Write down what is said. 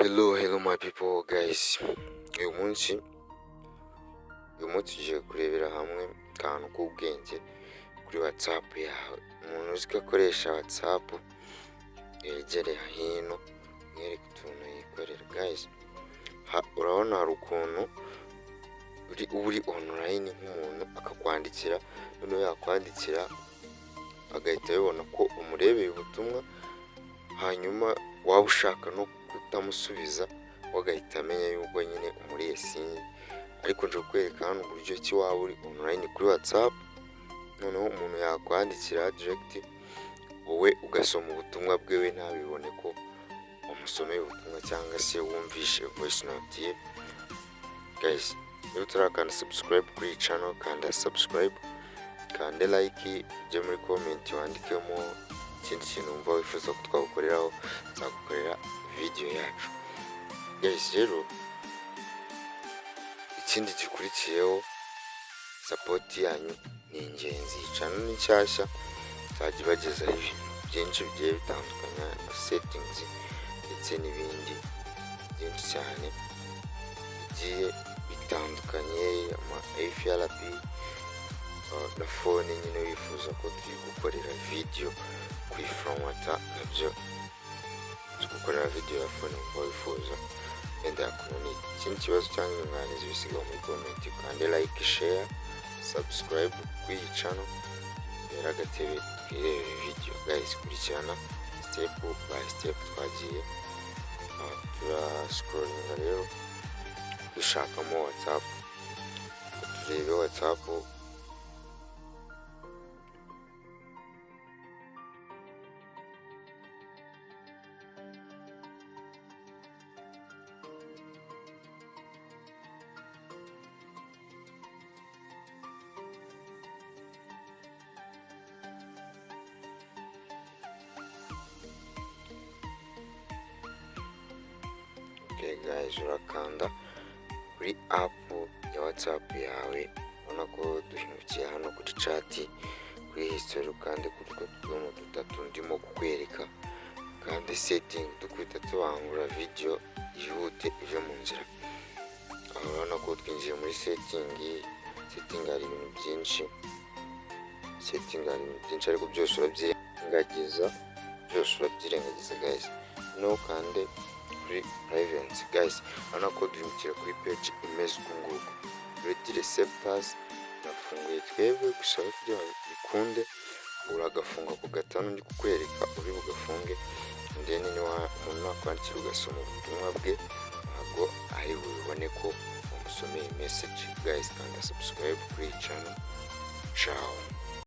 Hello my people guys. Uyu munsi tugiye kurebera hamwe akantu k'ubwenge kuri WhatsApp yawe. Umuntu uzi ko akoresha WhatsApp yegereye hino mwereka utuntu yikorera guys. Urabona hari ukuntu uri online nk'umuntu akakwandikira, noneho yakwandikira agahita abibona ko umurebeye ubutumwa, hanyuma waba ushaka no kutamusubiza wagahita amenya yuko nyine umuriye sinye. Ariko nje kwereka hano uburyo ki waba uri online kuri WhatsApp, noneho umuntu yakwandikira direct wowe ugasoma ubutumwa bwewe ntabibone ko umusomeye ubutumwa cyangwa se wumvishe voice note ye. Guys, niba utarakanda subscribe kuri channel, kanda subscribe, kanda like, ujye muri comment wandikemo ikindi kintu wumva wifuza ko twagukoreraho, nzagukorera video yacu. Guys, rero ikindi gikurikiyeho support yanyu ni ingenzi. Channel ni nshyashya, nzajya ibagezaho ibintu byinshi bigiye bitandukanye, settings ndetse n'ibindi byinshi cyane bigiye bitandukanye, ama FRP na phone nyine wifuza ko gukorera video kuri foromata, nabyo gukorera video ya phone wifuza wenda yakuboneye. Ikindi kibazo cyangwa inyunganizi bisiga muri comment, kandi like, share, subscribe kuri iyi channel. Rero agatebe twirebere video guys, kurikirana step by step twagiye turascrollinga rero dushakamo WhatsApp, turebe WhatsApp. Okay guys, urakanda kuri app ya WhatsApp yawe, ubona ko duhindukiye hano kuri chat, kuri history, ukande kuri utuntu dutatu ndimo kukwereka, kandi setting dukwita tubangura video yihute ije mu nzira. Urabona ko twinjiye muri setting hari ibintu byinshi, ariko byose urabyirengagiza guys. No kandi kuri privacy guys, urabona ko duhindukira kuri page imeze uku nguku. Ready receptors nafunguye twebwe gusa kugira ngo bikunde, uragafunga ku gatanu ndi kukwereka uri bugafunge, then umuntu nakwandikira ugasoma ubutumwa bwe, ntabwo ari bubone ko umusomeye message. Guys, kanda subscribe kuri channel. Ciao.